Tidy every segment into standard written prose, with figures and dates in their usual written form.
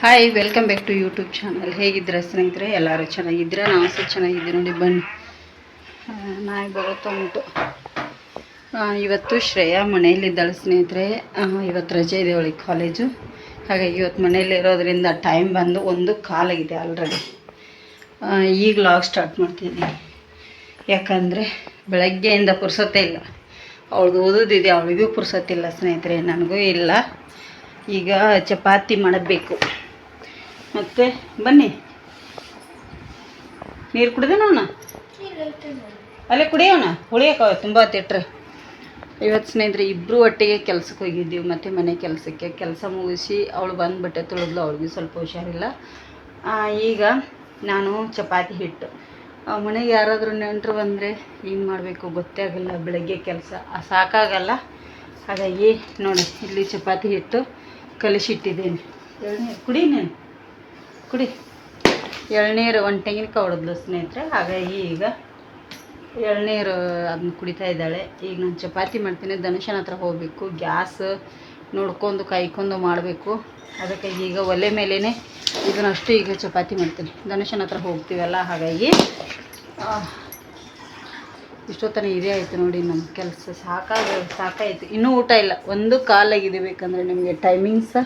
Hi, welcome back to YouTube channel. ಹೇಗಿದ್ದೀರಾ ಸ್ನೇಹಿತರೆ? ಎಲ್ಲರೂ ಚೆನ್ನಾಗಿದ್ದೀರಾ? ನಾವು ಸಹ ಚೆನ್ನಾಗಿದ್ದೀವಿ ನೋಡಿ. ಬನ್ನಿ, ನಾಯಿ ಬರುತ್ತಾ ಉಂಟು. ಇವತ್ತು ಶ್ರೇಯಾ ಮನೆಯಲ್ಲಿದ್ದಾಳೆ ಸ್ನೇಹಿತರೆ. ಇವತ್ತು ರಜೆ ಇದೆ ಅವಳಿಗೆ ಕಾಲೇಜು. ಹಾಗಾಗಿ ಇವತ್ತು ಮನೆಯಲ್ಲಿರೋದ್ರಿಂದ ಟೈಮ್ ಬಂದು 1:15 ಆಲ್ರೆಡಿ. ಈಗ ಲಾಗ್ ಸ್ಟಾರ್ಟ್ ಮಾಡ್ತಿದ್ದೀನಿ. ಯಾಕಂದರೆ ಬೆಳಗ್ಗೆಯಿಂದ ಪುರ್ಸೊತ್ತೇ ಇಲ್ಲ. ಅವಳದು ಓದೋದಿದೆ, ಅವಳಿಗೂ ಪುರ್ಸೊತ್ತಿಲ್ಲ ಸ್ನೇಹಿತರೆ, ನನಗೂ ಇಲ್ಲ. ಈಗ ಚಪಾತಿ ಮಾಡಬೇಕು. ಮತ್ತು ಬನ್ನಿ, ನೀರು ಕುಡಿದೇನ ಅವನ ಅಲ್ಲೇ ಕುಡಿಯೋಣ, ಉಳಿಯೋಕೆ ತುಂಬ ತಿಟ್ರೆ. ಇವತ್ತು ಸ್ನೇಹಿತರೆ ಇಬ್ಬರು ಒಟ್ಟಿಗೆ ಕೆಲ್ಸಕ್ಕೆ ಹೋಗಿದ್ದೀವಿ. ಮತ್ತು ಮನೆ ಕೆಲಸ ಮುಗಿಸಿ ಅವಳು ಬಂದುಬಿಟ್ಟೆ, ತುಳಿದ್ಲು. ಅವಳಿಗೂ ಸ್ವಲ್ಪ ಹುಷಾರಿಲ್ಲ. ಈಗ ನಾನು ಚಪಾತಿ ಹಿಟ್ಟು, ಮನೆಗೆ ಯಾರಾದರೂ ನೆಂಟರು ಬಂದರೆ ಏನು ಮಾಡಬೇಕು ಗೊತ್ತೇ ಆಗಲ್ಲ. ಬೆಳಗ್ಗೆ ಕೆಲಸ ಸಾಕಾಗಲ್ಲ. ಹಾಗಾಗಿ ನೋಡಿ, ಇಲ್ಲಿ ಚಪಾತಿ ಹಿಟ್ಟು ಕಲಿಸಿಟ್ಟಿದ್ದೇನೆ. ಕುಡಿ, ನೀನು ಕುಡಿ. ಎಳ್ನೀರು, ಒಂದು ತೆಂಗಿನಕಾಯಿ ಹೊಡೆದ್ಲು ಸ್ನೇಹಿತರೆ. ಹಾಗಾಗಿ ಈಗ ಎಳ್ನೀರು ಅದನ್ನ ಕುಡಿತಾ ಇದ್ದಾಳೆ. ಈಗ ನಾನು ಚಪಾತಿ ಮಾಡ್ತೀನಿ. ಧನುಷನ ಹತ್ರ ಹೋಗಬೇಕು. ಗ್ಯಾಸ್ ನೋಡ್ಕೊಂಡು ಕಾಯ್ಕೊಂಡು ಮಾಡಬೇಕು. ಅದಕ್ಕೆ ಈಗ ಒಲೆ ಮೇಲೇ ಇದನ್ನಷ್ಟು ಈಗ ಚಪಾತಿ ಮಾಡ್ತೀನಿ. ಧನುಷನ ಹತ್ರ ಹೋಗ್ತೀವಲ್ಲ, ಹಾಗಾಗಿ ಇಷ್ಟೊತ್ತನ ಇದೇ ಆಯಿತು ನೋಡಿ ನಮ್ಮ ಕೆಲಸ. ಸಾಕಾಯಿತು. ಇನ್ನೂ ಊಟ ಇಲ್ಲ. 1:15 ಬೇಕಂದರೆ ನಿಮಗೆ ಟೈಮಿಂಗ್ಸ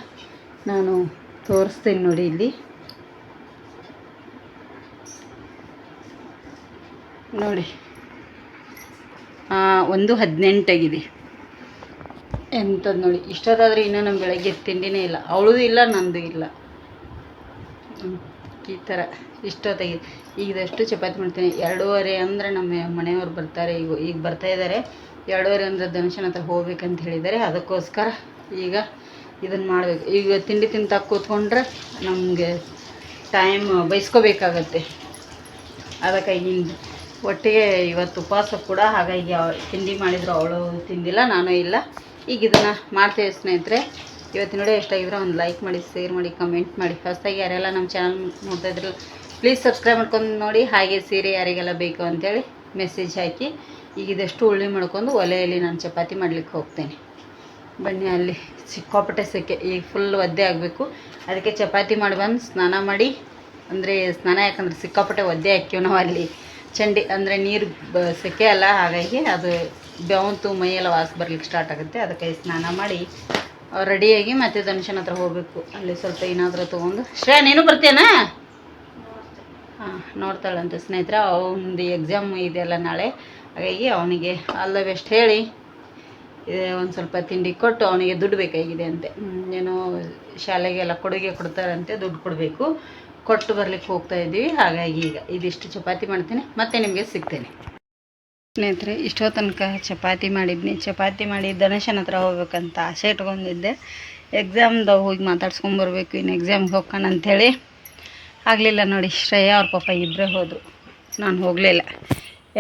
ನಾನು ತೋರಿಸ್ತೀನಿ ನೋಡಿ. ಇಲ್ಲಿ ನೋಡಿ, 1:18 ಎಂಥದ್ದು ನೋಡಿ. ಇಷ್ಟೊತ್ತಾದರೆ ಇನ್ನೂ ನಮ್ಮ ಬೆಳಗ್ಗೆ ತಿಂಡಿನೇ ಇಲ್ಲ. ಅವಳದು ಇಲ್ಲ, ನಂದು ಇಲ್ಲ. ಈ ಥರ ಇಷ್ಟೊತ್ತಾಗಿ ಈಗದಷ್ಟು ಚಪಾತಿ ಮಾಡ್ತೀನಿ. 2:15 ಅಂದರೆ ನಮ್ಮ ಮನೆಯವ್ರು ಬರ್ತಾರೆ. ಈಗ ಬರ್ತಾ ಇದ್ದಾರೆ. 2:15 ಅಂದರೆ ಧನುಷನ ಹತ್ರ ಹೋಗ್ಬೇಕಂತ ಹೇಳಿದ್ದಾರೆ. ಅದಕ್ಕೋಸ್ಕರ ಈಗ ಇದನ್ನು ಮಾಡಬೇಕು. ಈಗ ತಿಂಡಿ ತಿಂತ ಕೂತ್ಕೊಂಡ್ರೆ ನಮಗೆ ಟೈಮ್ ಬೈಸ್ಕೋಬೇಕಾಗತ್ತೆ. ಅದಕ್ಕಾಗಿ ಒಟ್ಟಿಗೆ ಇವತ್ತು ಉಪವಾಸ ಕೂಡ. ಹಾಗಾಗಿ ತಿಂಡಿ ಮಾಡಿದ್ರು, ಅವಳು ತಿಂದಿಲ್ಲ, ನಾನು ಇಲ್ಲ. ಈಗ ಇದನ್ನು ಮಾಡ್ತೇವೆ ಸ್ನೇಹಿತರೆ. ಇವತ್ತು ನೋಡಿ ಎಷ್ಟಾಗಿದ್ರೆ ಒಂದು ಲೈಕ್ ಮಾಡಿ, ಶೇರ್ ಮಾಡಿ, ಕಮೆಂಟ್ ಮಾಡಿ. ಹೊಸದಾಗಿ ಯಾರೆಲ್ಲ ನಮ್ಮ ಚಾನಲ್ ನೋಡ್ತಾ ಇದ್ರು ಪ್ಲೀಸ್ ಸಬ್ಸ್ಕ್ರೈಬ್ ಮಾಡ್ಕೊಂಡು ನೋಡಿ. ಹಾಗೆ ಸೀರೆ ಯಾರಿಗೆಲ್ಲ ಬೇಕು ಅಂತೇಳಿ ಮೆಸೇಜ್ ಹಾಕಿ. ಈಗ ಇದಷ್ಟು ಉಳ್ಳಿ ಮಾಡ್ಕೊಂಡು ಒಲೆಯಲ್ಲಿ ನಾನು ಚಪಾತಿ ಮಾಡಲಿಕ್ಕೆ ಹೋಗ್ತೇನೆ. ಬನ್ನಿ, ಅಲ್ಲಿ ಸಿಕ್ಕಾಪಟ್ಟೆ ಸೆಕೆ. ಈಗ ಫುಲ್ ಒದ್ದೆ ಆಗಬೇಕು. ಅದಕ್ಕೆ ಚಪಾತಿ ಮಾಡಿ ಬಂದು ಸ್ನಾನ ಮಾಡಿ, ಅಂದರೆ ಸ್ನಾನ ಯಾಕಂದ್ರೆ ಸಿಕ್ಕಾಪಟ್ಟೆ ಒದ್ದೆ ಹಾಕ್ತೀವಿ ನಾವು ಅಲ್ಲಿ. ಚಂಡಿ ಅಂದರೆ ನೀರು ಸೆಕೆ ಅಲ್ಲ, ಹಾಗಾಗಿ ಅದು ಬೆವಂತು ಮೈಯೆಲ್ಲ ವಾಸ ಬರ್ಲಿಕ್ಕೆ ಸ್ಟಾರ್ಟ್ ಆಗುತ್ತೆ. ಅದಕ್ಕೆ ಸ್ನಾನ ಮಾಡಿ ರೆಡಿಯಾಗಿ ಮತ್ತೆ ಧನುಷನ ಹತ್ರ ಹೋಗಬೇಕು. ಅಲ್ಲಿ ಸ್ವಲ್ಪ ಏನಾದರೂ ತೊಗೊಂಡು. ಶ್ರೇಯಾ, ನೀನು ಬರ್ತೀಯನಾ? ನೋಡ್ತಾಳಂತೆ ಸ್ನೇಹಿತರೆ. ಅವನದು ಎಕ್ಸಾಮ್ ಇದೆಯಲ್ಲ ನಾಳೆ. ಹಾಗಾಗಿ ಅವನಿಗೆ ಆಲ್ ದ ಬೆಸ್ಟ್ ಹೇಳಿ ಒಂದು ಸ್ವಲ್ಪ ತಿಂಡಿ ಕೊಟ್ಟು, ಅವನಿಗೆ ದುಡ್ಡು ಬೇಕಾಗಿದೆ ಅಂತೆ. ಏನೋ ಶಾಲೆಗೆಲ್ಲ ಕೊಡುಗೆ ಕೊಡ್ತಾರಂತೆ, ದುಡ್ಡು ಕೊಡಬೇಕು. ಕೊಟ್ಟು ಬರ್ಲಿಕ್ಕೆ ಹೋಗ್ತಾ ಇದ್ದೀವಿ. ಹಾಗಾಗಿ ಈಗ ಇದಿಷ್ಟು ಚಪಾತಿ ಮಾಡ್ತೀನಿ, ಮತ್ತೆ ನಿಮಗೆ ಸಿಗ್ತೇನೆ ಸ್ನೇಹಿತರೆ. ಇಷ್ಟೋ ತನಕ ಚಪಾತಿ ಮಾಡಿದ್ನಿ. ಚಪಾತಿ ಮಾಡಿ ಧನುಷನ ಹತ್ರ ಹೋಗ್ಬೇಕಂತ ಆಸೆ ಇಟ್ಕೊಂಡಿದ್ದೆ. ಎಕ್ಸಾಮ್ದಾಗ ಹೋಗಿ ಮಾತಾಡ್ಸ್ಕೊಂಬರ್ಬೇಕು, ಇನ್ನು ಎಕ್ಸಾಮ್ಗೆ ಹೋಗೋಣ ಅಂಥೇಳಿ. ಆಗಲಿಲ್ಲ ನೋಡಿ. ಶ್ರೇಯಾ ಅವ್ರ ಪಾಪ ಇಬ್ಬರೇ ಹೋದರು, ನಾನು ಹೋಗಲಿಲ್ಲ.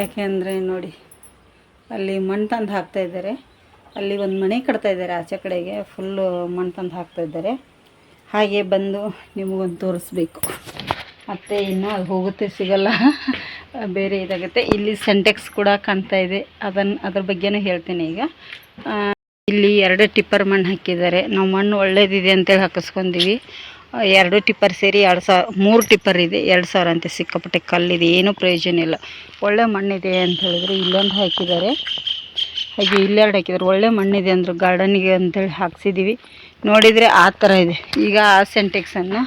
ಯಾಕೆಂದರೆ ನೋಡಿ, ಅಲ್ಲಿ ಮಣ್ಣು ತಂದು ಹಾಕ್ತಾಯಿದ್ದಾರೆ. ಅಲ್ಲಿ ಒಂದು ಮನೆ ಕಟ್ತಾಯಿದ್ದಾರೆ, ಆಚೆ ಕಡೆಗೆ ಫುಲ್ಲು ಮಣ್ಣು ತಂದು ಹಾಕ್ತಾಯಿದ್ದಾರೆ. ಹಾಗೆ ಬಂದು ನಿಮಗೊಂದು ತೋರಿಸ್ಬೇಕು. ಮತ್ತು ಇನ್ನೂ ಅದು ಹೋಗುತ್ತೆ, ಸಿಗಲ್ಲ, ಬೇರೆ ಇದಾಗುತ್ತೆ. ಇಲ್ಲಿ ಸೆಂಟೆಕ್ಸ್ ಕೂಡ ಕಾಣ್ತಾ ಇದೆ, ಅದ್ರ ಬಗ್ಗೆನೂ ಹೇಳ್ತೀನಿ ಈಗ. ಇಲ್ಲಿ 2 ಟಿಪ್ಪರ್ ಮಣ್ಣು ಹಾಕಿದ್ದಾರೆ. ನಾವು ಮಣ್ಣು ಒಳ್ಳೇದಿದೆ ಅಂತೇಳಿ ಹಾಕಿಸ್ಕೊಂಡೀವಿ. 2 ಟಿಪ್ಪರ್ ಸೇರಿ 3 ಟಿಪ್ಪರ್ ಇದೆ. 2,000 ಅಂತೆ. ಸಿಕ್ಕಾಪಟ್ಟೆ ಕಲ್ಲಿದೆ, ಏನೂ ಪ್ರಯೋಜನ ಇಲ್ಲ. ಒಳ್ಳೆ ಮಣ್ಣಿದೆ ಅಂತ ಹೇಳಿದ್ರು. ಇಲ್ಲೊಂದು ಹಾಕಿದ್ದಾರೆ, ಹಾಗೆ ಇಲ್ಲೆರಡು ಹಾಕಿದ್ದಾರೆ. ಒಳ್ಳೆ ಮಣ್ಣಿದೆ ಅಂದರು ಗಾರ್ಡನಿಗೆ ಅಂತೇಳಿ ಹಾಕ್ಸಿದ್ದೀವಿ. ನೋಡಿದರೆ ಆ ಥರ ಇದೆ. ಈಗ ಆ ಸೆಂಟೆಕ್ಸನ್ನು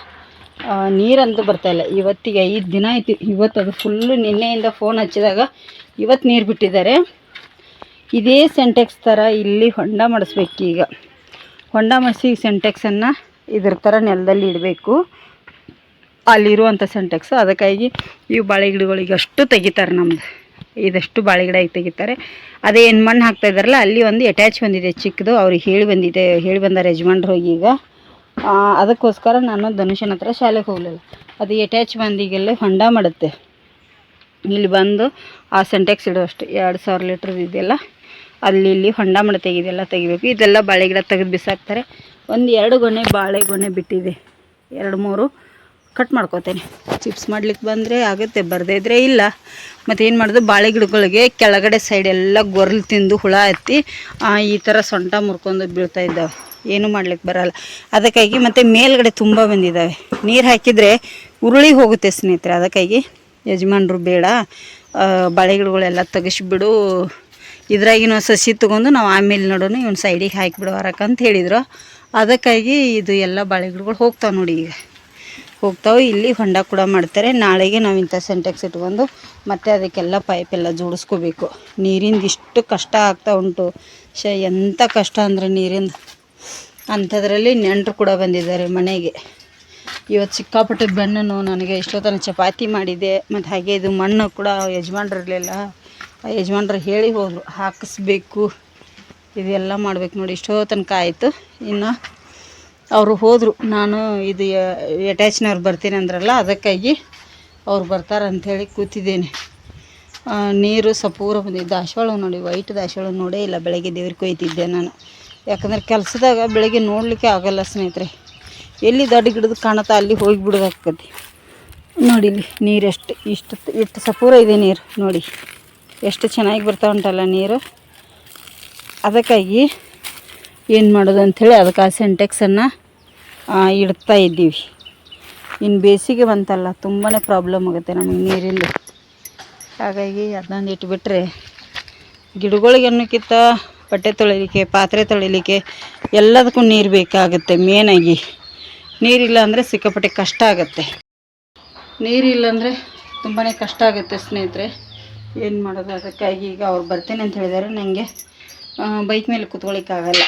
ನೀರಂತೂ ಬರ್ತಾಯಿಲ್ಲ. ಇವತ್ತಿಗೆ 5 ದಿನ ಆಯಿತು. ಇವತ್ತು ಅದು ಫುಲ್ಲು ನಿನ್ನೆಯಿಂದ ಫೋನ್ ಹಚ್ಚಿದಾಗ ಇವತ್ತು ನೀರು ಬಿಟ್ಟಿದ್ದಾರೆ. ಇದೇ ಸೆಂಟೆಕ್ಸ್ ಥರ ಇಲ್ಲಿ ಹೊಂಡ ಮಾಡಿಸ್ಬೇಕು. ಈಗ ಹೊಂಡ ಮಾಡಿಸಿ ಸೆಂಟೆಕ್ಸನ್ನು ಇದ್ರ ಥರ ನೆಲದಲ್ಲಿ ಇಡಬೇಕು, ಅಲ್ಲಿರುವಂಥ ಸೆಂಟೆಕ್ಸು. ಅದಕ್ಕಾಗಿ ಇವು ಬಾಳೆ ಗಿಡಗಳಿಗೆ ಅಷ್ಟು ತೆಗಿತಾರೆ. ನಮ್ಮದು ಇದಷ್ಟು ಬಾಳೆ ಗಿಡ ತೆಗಿತಾರೆ. ಅದೇ ಏನು ಮಣ್ಣು ಹಾಕ್ತಾಯಿದ್ದಾರಲ್ಲ, ಅಲ್ಲಿ ಒಂದು ಅಟ್ಯಾಚ್ ಬಂದಿದೆ ಚಿಕ್ಕದು. ಅವ್ರಿಗೆ ಹೇಳಿ ಬಂದಾರೆ ಯಜಮಾನ್ರು ಹೋಗಿ. ಈಗ ಅದಕ್ಕೋಸ್ಕರ ನಾನು ಧನುಷನ ಹತ್ರ ಶಾಲೆಗೆ ಹೋಗಲಿಲ್ಲ. ಅದು ಅಟ್ಯಾಚ್ ಬಂದಿಗೆಲ್ಲ ಹೊಂಡ ಮಾಡುತ್ತೆ. ಇಲ್ಲಿ ಬಂದು ಆ ಸೆಂಟೆಕ್ಸ್ ಇಡುವಷ್ಟು 2,000 ಲೀಟ್ರ್ ಇದೆಯಲ್ಲ, ಅಲ್ಲಿ ಹೊಂಡ ಮಾಡಿ ತೆಗಿಬೇಕು. ಇದೆಲ್ಲ ಬಾಳೆ ಗಿಡ ತೆಗೆದು ಬಿಸಾಕ್ತಾರೆ. ಒಂದು 2 ಗೊನೆ ಬಾಳೆಗೊನೆ ಬಿಟ್ಟಿದೆ, 2-3 ಕಟ್ ಮಾಡ್ಕೋತೇನೆ. ಚಿಪ್ಸ್ ಮಾಡ್ಲಿಕ್ಕೆ ಬಂದರೆ ಆಗುತ್ತೆ, ಬರದೇ ಇದ್ದರೆ ಇಲ್ಲ. ಮತ್ತು ಏನು ಮಾಡೋದು, ಬಾಳೆ ಗಿಡಗಳಿಗೆ ಕೆಳಗಡೆ ಸೈಡೆಲ್ಲ ಗೊರ್ಲು ತಿಂದು ಹುಳ ಹತ್ತಿ ಈ ಥರ ಸೊಂಟ ಮುರ್ಕೊಂಡು ಬೀಳ್ತಾ ಇದ್ದಾವೆ. ಏನೂ ಮಾಡ್ಲಿಕ್ಕೆ ಬರಲ್ಲ. ಅದಕ್ಕಾಗಿ ಮತ್ತು ಮೇಲ್ಗಡೆ ತುಂಬ ಬಂದಿದ್ದಾವೆ, ನೀರು ಹಾಕಿದರೆ ಉರುಳಿ ಹೋಗುತ್ತೆ ಸ್ನೇಹಿತರೆ. ಅದಕ್ಕಾಗಿ ಯಜಮಾನ್ರು ಬೇಡ, ಬಾಳೆ ಗಿಡಗಳೆಲ್ಲ ತೆಗಿಸ್ಬಿಡು, ಇದ್ರಾಗಿನ ಸಸಿ ತೊಗೊಂಡು ನಾವು ಆಮೇಲೆ ನೋಡೋಣ, ಇವ್ನು ಸೈಡಿಗೆ ಹಾಕಿಬಿಡುವಾರಕ್ಕಂತ ಹೇಳಿದ್ರು. ಅದಕ್ಕಾಗಿ ಇದು ಎಲ್ಲ ಬಾಳೆ ಗಿಡಗಳು ಹೋಗ್ತಾವೆ ನೋಡಿ. ಈಗ ಹೋಗ್ತಾವೆ. ಇಲ್ಲಿ ಹೊಂಡ ಕೂಡ ಮಾಡ್ತಾರೆ. ನಾಳೆಗೆ ನಾವು ಇಂಥ ಸೆಂಟೆಕ್ಸ್ ಇಟ್ಕೊಂಡು ಮತ್ತು ಅದಕ್ಕೆಲ್ಲ ಪೈಪೆಲ್ಲ ಜೋಡಿಸ್ಕೋಬೇಕು. ನೀರಿಂದ ಇಷ್ಟು ಕಷ್ಟ ಆಗ್ತಾ ಉಂಟು. ಎಂಥ ಕಷ್ಟ ಅಂದರೆ ನೀರಿಂದ. ಅಂಥದ್ರಲ್ಲಿ ನೆಂಟರು ಕೂಡ ಬಂದಿದ್ದಾರೆ ಮನೆಗೆ. ಇವತ್ತು ಸಿಕ್ಕಾಪಟ್ಟೆ ಬೆನ್ನು ನೋವು ನನಗೆ. ಇಷ್ಟೊತ್ತನ ಚಪಾತಿ ಮಾಡಿದೆ, ಮತ್ತು ಹಾಗೆ ಇದು ಮಣ್ಣು ಕೂಡ ಯಜಮಾನ್ರಿರಲಿಲ್ಲ, ಯಜಮಾನ್ರು ಹೇಳಿ ಹೋದರು ಹಾಕಿಸ್ಬೇಕು, ಇದೆಲ್ಲ ಮಾಡ್ಬೇಕು ನೋಡಿ. ಇಷ್ಟೋ ತನಕ ಆಯಿತು. ಇನ್ನು ಅವರು ಹೋದರು. ನಾನು ಇದು ಅಟ್ಯಾಚ್ನವ್ರು ಬರ್ತೀನಿ ಅಂದ್ರಲ್ಲ, ಅದಕ್ಕಾಗಿ ಅವ್ರು ಬರ್ತಾರಂಥೇಳಿ ಕೂತಿದ್ದೇನೆ. ನೀರು ಸಪೂರ ಬಂದಿದ್ದು. ದಾಸವಾಳ ನೋಡಿ, ವೈಟ್ ದಾಸವಾಳ ನೋಡೇ ಇಲ್ಲ. ಬೆಳಗ್ಗೆ ದೇವ್ರಿಗೆ ಕೊಯ್ತಿದ್ದೆ ನಾನು, ಯಾಕಂದ್ರೆ ಕೆಲಸದಾಗ ಬೆಳಗ್ಗೆ ನೋಡಲಿಕ್ಕೆ ಆಗೋಲ್ಲ ಸ್ನೇಹಿತರೆ. ಎಲ್ಲಿ ದೊಡ್ಡ ಗಿಡದ ಕಾಣುತ್ತಾ ಅಲ್ಲಿ ಹೋಗಿಬಿಡೋದಾಗ್ತದೆ ನೋಡಿ. ಇಲ್ಲಿ ನೀರು ಇಷ್ಟು ಸಪೂರ ಇದೆ ನೀರು ನೋಡಿ, ಎಷ್ಟು ಚೆನ್ನಾಗಿ ಬರ್ತಾ ಉಂಟಲ್ಲ ನೀರು. ಅದಕ್ಕಾಗಿ ಏನು ಮಾಡೋದು ಅಂಥೇಳಿ ಅದಕ್ಕೆ ಆ ಸೆಂಟೆಕ್ಸನ್ನು ಇಡ್ತಾ ಇದ್ದೀವಿ. ಇನ್ನು ಬೇಸಿಗೆ ಬಂತಲ್ಲ, ತುಂಬಾ ಪ್ರಾಬ್ಲಮ್ ಆಗುತ್ತೆ ನಮಗೆ ನೀರಿಂದ. ಹಾಗಾಗಿ ಅದನ್ನೊಂದು ಇಟ್ಬಿಟ್ರೆ ಗಿಡಗಳಿಗೆ ಅನ್ನೋಕ್ಕಿಂತ ಬಟ್ಟೆ ತೊಳಿಲಿಕ್ಕೆ, ಪಾತ್ರೆ ತೊಳಿಲಿಕ್ಕೆ ಎಲ್ಲದಕ್ಕೂ ನೀರು ಬೇಕಾಗುತ್ತೆ. ಮೇನಾಗಿ ನೀರಿಲ್ಲ ಅಂದರೆ ಸಿಕ್ಕಾಪಟ್ಟೆ ಕಷ್ಟ ಆಗುತ್ತೆ. ನೀರಿಲ್ಲ ಅಂದರೆ ತುಂಬಾ ಕಷ್ಟ ಆಗುತ್ತೆ ಸ್ನೇಹಿತರೆ. ಏನು ಮಾಡೋದು? ಅದಕ್ಕಾಗಿ ಈಗ ಅವ್ರು ಬರ್ತೇನೆ ಅಂತ ಹೇಳಿದ್ದಾರೆ. ನನಗೆ ಬೈಕ್ ಮೇಲೆ ಕೂತ್ಕೊಳ್ಳಿಕ್ಕಾಗಲ್ಲ.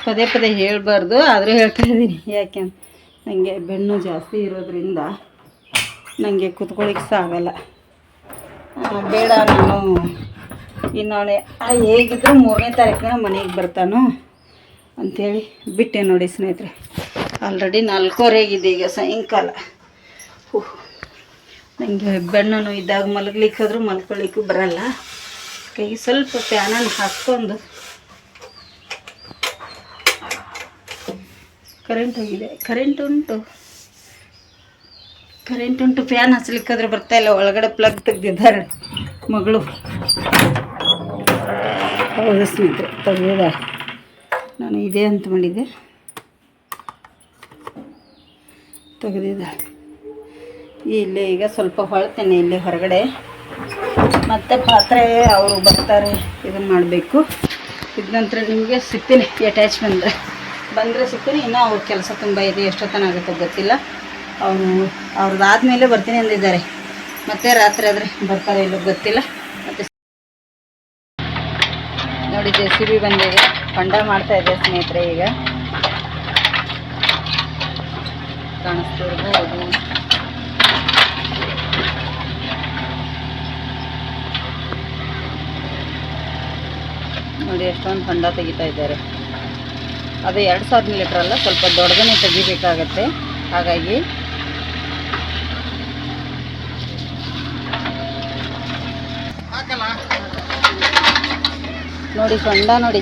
ಪದೇ ಪದೇ ಹೇಳಬಾರ್ದು, ಆದರೂ ಹೇಳ್ತಾ ಇದ್ದೀನಿ. ಯಾಕೆ ನನಗೆ ಬೆನ್ನು ಜಾಸ್ತಿ ಇರೋದ್ರಿಂದ ನನಗೆ ಕೂತ್ಕೊಳ್ಳಿಕ್ಕೆ ಸಹ ಆಗಲ್ಲ. ಬೇಡ, ನಾನು ಇನ್ನೊಂದು ಹೇಗಿದ್ದರೂ 3ನೇ ತಾರೀಕಿನ ಮನೆಗೆ ಬರ್ತಾನೋ ಅಂಥೇಳಿ ಬಿಟ್ಟೆ ನೋಡಿ ಸ್ನೇಹಿತರೆ. ಆಲ್ರೆಡಿ 4:15 ಆಗಿದೆ ಈಗ ಸಾಯಂಕಾಲ. ನನಗೆ ಬೆನ್ನು ನೋವು ಇದ್ದಾಗ ಮಲಗ್ಲಿಕ್ಕೆ ಹೋದ್ರೂ ಮಲ್ಕೊಳ್ಳಿಕ್ಕೂ ಬರಲ್ಲ. ಕೈ ಸ್ವಲ್ಪ ಫ್ಯಾನನ್ನು ಹಾಕ್ಕೊಂಡು, ಕರೆಂಟ್ ಹೋಗಿದೆ, ಕರೆಂಟ್ ಉಂಟು, ಫ್ಯಾನ್ ಹಚ್ಲಿಕ್ಕಾದ್ರೆ ಬರ್ತಾಯಿಲ್ಲ. ಒಳಗಡೆ ಪ್ಲಗ್ ತೆಗ್ದಿದ್ದಾರೆ ಮಗಳು. ಹೌದು ಸ್ನೇಹಿತರೆ, ತೆಗ್ದಿದ್ದಾರೆ. ನಾನು ಇದೆ ಅಂತ ಮಾಡಿದ್ದೆ, ತೆಗೆದಿದ್ದಾಳೆ. ಇಲ್ಲೇ ಈಗ ಸ್ವಲ್ಪ ಹೊಳ್ತೇನೆ ಇಲ್ಲೇ ಹೊರಗಡೆ. ಮತ್ತು ಪಾತ್ರೆ ಅವರು ಬರ್ತಾರೆ, ಇದನ್ನು ಮಾಡಬೇಕು. ಇದ ನಂತರ ನಿಮಗೆ ಸಿಗ್ತೀನಿ, ಅಟ್ಯಾಚ್ ಬಂದರೆ ಸಿಗ್ತೀನಿ. ಇನ್ನೂ ಅವ್ರ ಕೆಲಸ ತುಂಬ ಇದೆ, ಎಷ್ಟೊತ್ತನಾಗುತ್ತೋ ಗೊತ್ತಿಲ್ಲ. ಅವ್ರದ್ದಾದ್ಮೇಲೆ ಬರ್ತೀನಿ ಅಂದಿದ್ದಾರೆ. ಮತ್ತೆ ರಾತ್ರಿ ಆದರೆ ಬರ್ತಾರೆ ಇಲ್ಲೋ ಗೊತ್ತಿಲ್ಲ. ಮತ್ತು ನೋಡಿ, JCB ಬಂದಿದೆ, ಹೊಂಡ ಮಾಡ್ತಾಯಿದೆ ಸ್ನೇಹಿತರೆ. ಈಗ ಕಾಣಿಸ್ತಿರ್ಬೋದು. ನೋಡಿ ಎಷ್ಟೊಂದು ಹೊಂಡ ತೆಗಿತಾ ಇದ್ದಾರೆ. ಅದು 2000 ಲೀಟ್ರ್ ಅಲ್ಲ, ಸ್ವಲ್ಪ ದೊಡ್ಡದನ್ನೇ ತೆಗಿಬೇಕಾಗತ್ತೆ. ಹಾಗಾಗಿ ನೋಡಿ ಹೊಂಡ ನೋಡಿ,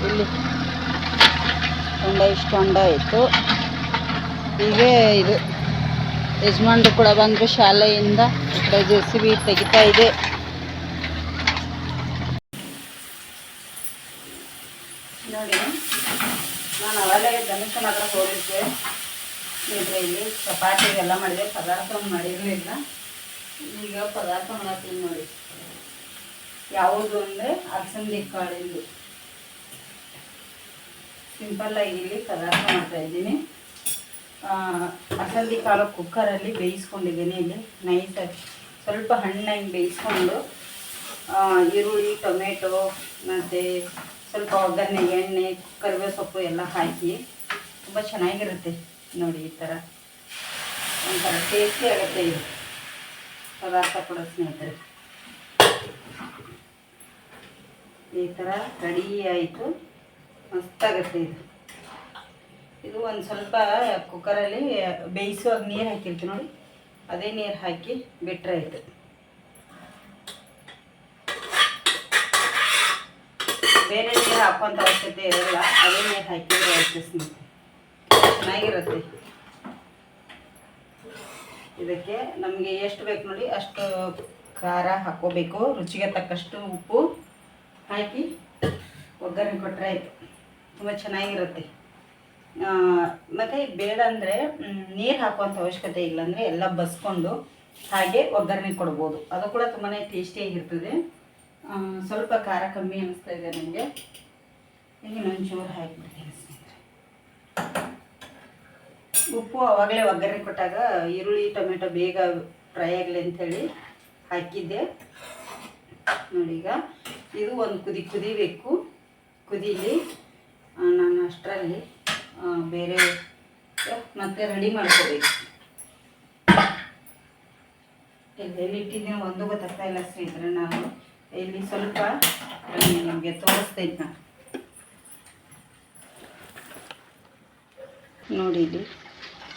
ಇಲ್ಲಿ ಹೊಂಡ, ಇಷ್ಟು ಹೊಂಡ ಆಯಿತು. ಹೀಗೆ ಇದು ಯಜಮಾನ್ರು ಕೂಡ ಬಂದರು ಶಾಲೆಯಿಂದ. JCB ತೆಗಿತಾ ಇದೆ. ನೋಡಿ, ನಾನು ಅವಾಗಲೇ ಧನುಷನ ಹತ್ರ ಹೋಗಿದ್ದೆ. ಇಲ್ಲಿ ಚಪಾತಿ ಎಲ್ಲ ಮಾಡಿದೆ, ಪದಾರ್ಥ ಮಾಡಿರಲಿಲ್ಲ. ಈಗ ಪದಾರ್ಥ ಮಾಡತ್ತೀನಿ ನೋಡಿ. ಯಾವುದು ಅಂದರೆ ಅಲಸಂದಿ ಕಾಳಿಂದು ಸಿಂಪಲ್ಲಾಗಿ ಇಲ್ಲಿ ಪದಾರ್ಥ ಮಾಡ್ತಾಯಿದ್ದೀನಿ. ಅಲಸಂದಿ ಕಾಳು ಕುಕ್ಕರಲ್ಲಿ ಬೇಯಿಸ್ಕೊಂಡಿದ್ದೀನಿ. ಇಲ್ಲಿ ನೈಸಾಗಿ ಸ್ವಲ್ಪ ಹಣ್ಣಾಗಿ ಬೇಯಿಸ್ಕೊಂಡು ಈರುಳ್ಳಿ, ಟೊಮೆಟೊ ಮತ್ತು ಸ್ವಲ್ಪ ಒಗ್ಗರಣೆ, ಎಣ್ಣೆ, ಕರಿಬೇವು ಸೊಪ್ಪು ಎಲ್ಲ ಹಾಕಿ ತುಂಬ ಚೆನ್ನಾಗಿರುತ್ತೆ ನೋಡಿ. ಈ ಥರ ಒಂಥರ ಟೇಸ್ಟಿ ಆಗುತ್ತೆ ಇದು ಪದಾರ್ಥ ಕೂಡ ಸ್ನೇಹಿತರೆ. ಈ ಥರ ರೆಡಿ ಆಯಿತು, ಮಸ್ತಾಗುತ್ತೆ ಇದು. ಇದು ಒಂದು ಸ್ವಲ್ಪ ಕುಕ್ಕರಲ್ಲಿ ಬೇಯಿಸುವಾಗ ನೀರು ಹಾಕಿರ್ತೀವಿ ನೋಡಿ, ಅದೇ ನೀರು ಹಾಕಿ ಬಿಟ್ಟರೆ ಆಯಿತು. ಬೇರೆ ನೀರು ಹಾಕುವಂಥ ಅವಶ್ಯಕತೆ ಇರೋಲ್ಲ, ಅದೇ ನೀರು ಹಾಕಿದ್ರೆ ಆಯಿತು ಸ್ನೇಹಿತರೆ. ಚೆನ್ನಾಗಿರುತ್ತೆ. ಇದಕ್ಕೆ ನಮಗೆ ಎಷ್ಟು ಬೇಕು ನೋಡಿ ಅಷ್ಟು ಖಾರ ಹಾಕ್ಕೋಬೇಕು, ರುಚಿಗೆ ತಕ್ಕಷ್ಟು ಉಪ್ಪು ಹಾಕಿ ಒಗ್ಗರಣೆ ಕೊಟ್ಟರೆ ಆಯಿತು. ತುಂಬ ಚೆನ್ನಾಗಿರುತ್ತೆ. ಮತ್ತು ಬೇಡ ಅಂದರೆ ನೀರು ಹಾಕುವಂಥ ಅವಶ್ಯಕತೆ ಇಲ್ಲ, ಅಂದರೆ ಎಲ್ಲ ಬಸ್ಕೊಂಡು ಹಾಗೆ ಒಗ್ಗರಣೆ ಕೊಡ್ಬೋದು, ಅದು ಕೂಡ ತುಂಬಾ ಟೇಸ್ಟಿಯಾಗಿರ್ತದೆ. ಸ್ವಲ್ಪ ಖಾರ ಕಮ್ಮಿ ಅನ್ನಿಸ್ತಾ ಇದೆ ನನಗೆ, ಈಗ ಇನ್ನೊಂಚೂರು ಹಾಕಿಬಿಡ್ತೀನಿ ಸ್ನೇಹಿತರೆ. ಉಪ್ಪು ಆವಾಗಲೇ ಒಗ್ಗರಣೆ ಕೊಟ್ಟಾಗ ಈರುಳ್ಳಿ ಟೊಮೆಟೊ ಬೇಗ ಫ್ರೈ ಆಗಲಿ ಅಂಥೇಳಿ ಹಾಕಿದ್ದೆ ನೋಡಿ. ಈಗ ಇದು ಒಂದು ಕುದಿಬೇಕು, ಕುದೀಲಿ. ನಾನು ಅಷ್ಟರಲ್ಲಿ ಬೇರೆ ಮತ್ತೆ ರೆಡಿ ಮಾಡ್ಕೋಬೇಕು. ಎಲ್ಲಿ ಇಟ್ಟಿದ್ದೀನಿ ಒಂದು ಗೊತ್ತಾಗ್ತಾ ಇಲ್ಲ ಸ್ನೇಹಿತರೆ. ನಾನು ಇಲ್ಲಿ ಸ್ವಲ್ಪ ನಿಮಗೆ ತೋರಿಸ್ತೇನೆ. ನಾನು ನೋಡಿ ಇಲ್ಲಿ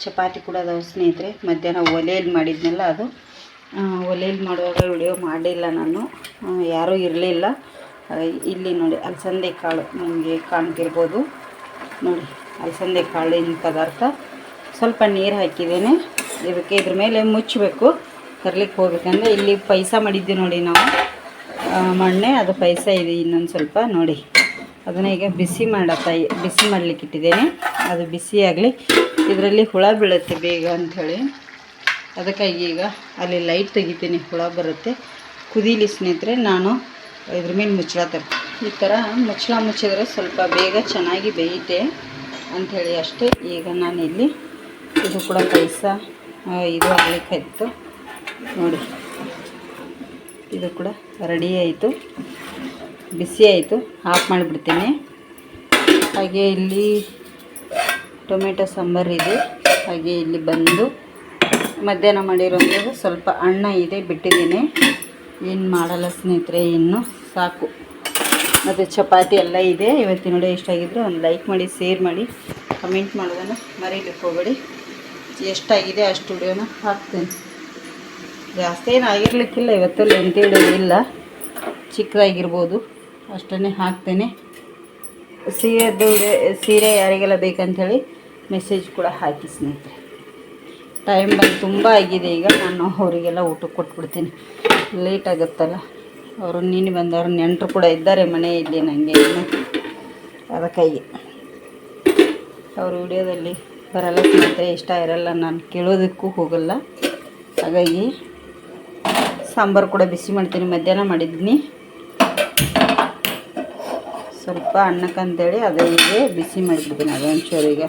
ಚಪಾತಿ ಕೂಡ ಅದಾವೆ ಸ್ನೇಹಿತರೆ. ಮಧ್ಯಾಹ್ನ ಒಲೆಯಲ್ಲಿ ಮಾಡಿದ್ನಲ್ಲ, ಅದು ಒಲೆಯಲ್ಲಿ ಮಾಡುವಾಗ ವಿಡಿಯೋ ಮಾಡಿಲ್ಲ ನಾನು, ಯಾರೂ ಇರಲಿಲ್ಲ. ಇಲ್ಲಿ ನೋಡಿ ಅಲಸಂದೆ ಕಾಳು ನಿಮಗೆ ಕಾಣ್ತಿರ್ಬೋದು ನೋಡಿ. ಅಲಸಂದೆ ಕಾಳಿನ ಪದಾರ್ಥ ಸ್ವಲ್ಪ ನೀರು ಹಾಕಿದ್ದೇನೆ ಇದಕ್ಕೆ. ಇದ್ರ ಮೇಲೆ ಮುಚ್ಚಬೇಕು, ಕರ್ಲಿಕ್ಕೆ ಹೋಗ್ಬೇಕಂದ್ರೆ. ಇಲ್ಲಿ ಪಾಯಸ ಮಾಡಿದ್ದೆ ನೋಡಿ ನಾವು, ಮಣ್ಣೆ ಅದು ಪಾಯಸ ಇದೆ ಇನ್ನೊಂದು ಸ್ವಲ್ಪ ನೋಡಿ. ಅದನ್ನು ಈಗ ಬಿಸಿ ಮಾಡಲಿಕ್ಕೆ ಇಟ್ಟಿದ್ದೇನೆ. ಅದು ಬಿಸಿ ಆಗಲಿ, ಇದರಲ್ಲಿ ಹುಳ ಬೀಳುತ್ತೆ ಬೇಗ ಅಂಥೇಳಿ, ಅದಕ್ಕಾಗಿ ಈಗ ಅಲ್ಲಿ ಲೈಟ್ ತೆಗಿತೀನಿ, ಹುಳ ಬರುತ್ತೆ. ಕುದೀಲಿ ಸ್ನೇಹಿತರೆ. ನಾನು ಇದ್ರ ಮೇಲೆ ಮುಚ್ಚಳ ತರ್ತೀನಿ. ಈ ಥರ ಮುಚ್ಚಳ ಮುಚ್ಚಿದ್ರೆ ಸ್ವಲ್ಪ ಬೇಗ ಚೆನ್ನಾಗಿ ಬೇಯುತ್ತೆ ಅಂಥೇಳಿ ಅಷ್ಟೇ. ಈಗ ನಾನಿಲ್ಲಿ ಇದು ಕೂಡ ಪಾಯಸ ಇದು ಆಗಲಿಕ್ಕಾಯ್ತು ನೋಡಿ. ಇದು ಕೂಡ ರೆಡಿ ಆಯಿತು, ಬಿಸಿ ಆಯಿತು. ಆಫ್ ಮಾಡಿಬಿಡ್ತೀನಿ. ಹಾಗೆ ಇಲ್ಲಿ ಟೊಮೆಟೊ ಸಾಂಬಾರು ಇದೆ. ಹಾಗೆ ಇಲ್ಲಿ ಬಂದು ಮಧ್ಯಾಹ್ನ ಮಾಡಿರೋದು ಸ್ವಲ್ಪ ಅನ್ನ ಇದೆ, ಬಿಟ್ಟಿದ್ದೀನಿ. ಏನು ಮಾಡಲ್ಲ ಸ್ನೇಹಿತರೆ, ಇನ್ನು ಸಾಕು. ಮತ್ತು ಚಪಾತಿ ಎಲ್ಲ ಇದೆ. ಇವತ್ತಿನ ನೋಡಿ ಎಷ್ಟಾಗಿದ್ರೆ ಒಂದು ಲೈಕ್ ಮಾಡಿ, ಶೇರ್ ಮಾಡಿ, ಕಮೆಂಟ್ ಮಾಡೋದನ್ನು ಮರೀಲಿಕ್ಕೆ ಹೋಗಬೇಡಿ. ಎಷ್ಟಾಗಿದೆ ಅಷ್ಟು ವಿಡಿಯೋನ ಹಾಕ್ತೇನೆ. ಜಾಸ್ತಿ ಏನು ಆಗಿರ್ಲಿಕ್ಕಿಲ್ಲ ಇವತ್ತಲ್ಲಿ ಅಂತೇಳಿ ಇಲ್ಲ, ಚಿಕ್ಕದಾಗಿರ್ಬೋದು ಅಷ್ಟನ್ನೇ ಹಾಕ್ತೇನೆ. ಸೀರೆ ಯಾರಿಗೆಲ್ಲ ಬೇಕಂಥೇಳಿ ಮೆಸೇಜ್ ಕೂಡ ಹಾಕಿ ಸ್ನೇಹಿತರೆ. ಟೈಮ್ ಬಂದು ತುಂಬ ಆಗಿದೆ. ಈಗ ನಾನು ಅವರಿಗೆಲ್ಲ ಊಟಕ್ಕೆ ಕೊಟ್ಬಿಡ್ತೀನಿ, ಲೇಟ್ ಆಗುತ್ತಲ್ಲ. ಅವರು ನೀನು ಬಂದವರು ನೆಂಟರು ಕೂಡ ಇದ್ದಾರೆ ಮನೆಯಲ್ಲಿ ನನಗೆ ಇನ್ನು, ಅದಕ್ಕಾಗಿ ಅವರು ವಿಡಿಯೋದಲ್ಲಿ ಬರಲ್ಲ ಸ್ನೇಹಿತರೆ, ಇಷ್ಟ ಇರಲ್ಲ, ನಾನು ಕೇಳೋದಕ್ಕೂ ಹೋಗಲ್ಲ. ಹಾಗಾಗಿ ಸಾಂಬಾರು ಕೂಡ ಬಿಸಿ ಮಾಡ್ತೀನಿ. ಮಧ್ಯಾಹ್ನ ಮಾಡಿದ್ದೀನಿ ಸ್ವಲ್ಪ ಅನ್ನಕ್ಕಂತೇಳಿ ಅದೇ ಹೀಗೆ ಬಿಸಿ ಮಾಡಿಬಿಡ್ತೀನಿ. ಅದೊಂಚೂರು ಈಗ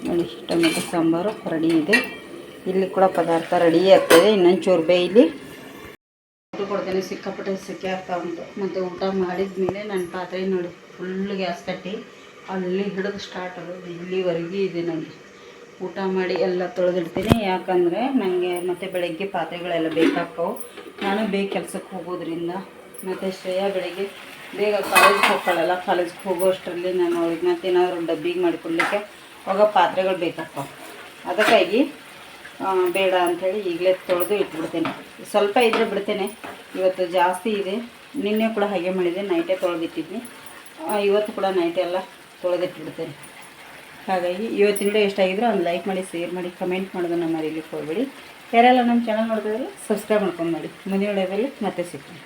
ನೋಡಿ ಟೊಮೆಟೊ ಸಾಂಬಾರು ರೆಡಿ ಇದೆ. ಇಲ್ಲಿ ಕೂಡ ಪದಾರ್ಥ ರೆಡಿ ಆಗ್ತದೆ, ಇನ್ನೊಂಚೂರು ಬೇಯಲಿ. ಊಟ ಕೊಡ್ತೇನೆ. ಸಿಕ್ಕಾಪಟ್ಟೆ ಸೆಕೆ ಆಗ್ತಾ ಉಂಟು. ಮತ್ತು ಊಟ ಮಾಡಿದ ಮೇಲೆ ನನ್ನ ಪಾತ್ರೆ ನೋಡಿ ಫುಲ್ ಗ್ಯಾಸ್ ಕಟ್ಟಿ ಅಲ್ಲಿ ಹಿಡಿದು ಸ್ಟಾರ್ಟ್ ಆಗೋದು ಇಲ್ಲಿವರೆಗೆ ಇದೆ. ನನಗೆ ಊಟ ಮಾಡಿ ಎಲ್ಲ ತೊಳೆದಿಡ್ತೀನಿ, ಯಾಕಂದರೆ ನನಗೆ ಮತ್ತು ಬೆಳಗ್ಗೆ ಪಾತ್ರೆಗಳೆಲ್ಲ ಬೇಕಾಗ್ತವೆ. ನಾನು ಬೇಗ ಕೆಲಸಕ್ಕೆ ಹೋಗೋದ್ರಿಂದ, ಮತ್ತು ಶ್ರೇಯಾ ಬೆಳಗ್ಗೆ ಬೇಗ ಕಾಲೇಜ್ಗೆ ಹೋಗ್ಕೊಳ್ಳಲ್ಲ. ಕಾಲೇಜ್ಗೆ ಹೋಗೋ ಅಷ್ಟರಲ್ಲಿ ನಾನು ಅವ್ರಿಗೆ ಮತ್ತೆ ಏನಾದರೂ ಡಬ್ಬಿಗೆ ಮಾಡಿಕೊಡ್ಲಿಕ್ಕೆ ಆವಾಗ ಪಾತ್ರೆಗಳು ಬೇಕಾಗ್ತವೆ. ಅದಕ್ಕಾಗಿ ಬೇಡ ಅಂಥೇಳಿ ಈಗಲೇ ತೊಳೆದು ಇಟ್ಬಿಡ್ತೇನೆ. ಸ್ವಲ್ಪ ಇದ್ದರೆ ಬಿಡ್ತೇನೆ, ಇವತ್ತು ಜಾಸ್ತಿ ಇದೆ. ನಿನ್ನೆ ಕೂಡ ಹಾಗೆ ಮಾಡಿದೆ, ನೈಟೇ ತೊಳೆದಿಟ್ಟಿದ್ನಿ. ಇವತ್ತು ಕೂಡ ನೈಟೇ ಎಲ್ಲ ತೊಳೆದಿಟ್ಬಿಡ್ತೇನೆ. ಹಾಗಾಗಿ ಇವತ್ತಿನ ವಿಡಿಯೋ ಎಷ್ಟಾಗಿದ್ರೆ ಒಂದು ಲೈಕ್ ಮಾಡಿ, ಶೇರ್ ಮಾಡಿ, ಕಮೆಂಟ್ ಮಾಡೋದನ್ನು ಮರೀಲಿಕ್ಕೆ ಹೋಗಬೇಡಿ. ಯಾರೆಲ್ಲ ನಮ್ಮ ಚಾನಲ್ ನೋಡ್ತಿದ್ರೆ ಸಬ್ಸ್ಕ್ರೈಬ್ ಮಾಡ್ಕೊಂಡು ಮಾಡಿ. ಮುಂದಿನ ವಿಡಿಯೋದಲ್ಲಿ ಮತ್ತೆ ಸಿಗ್ತೀನಿ.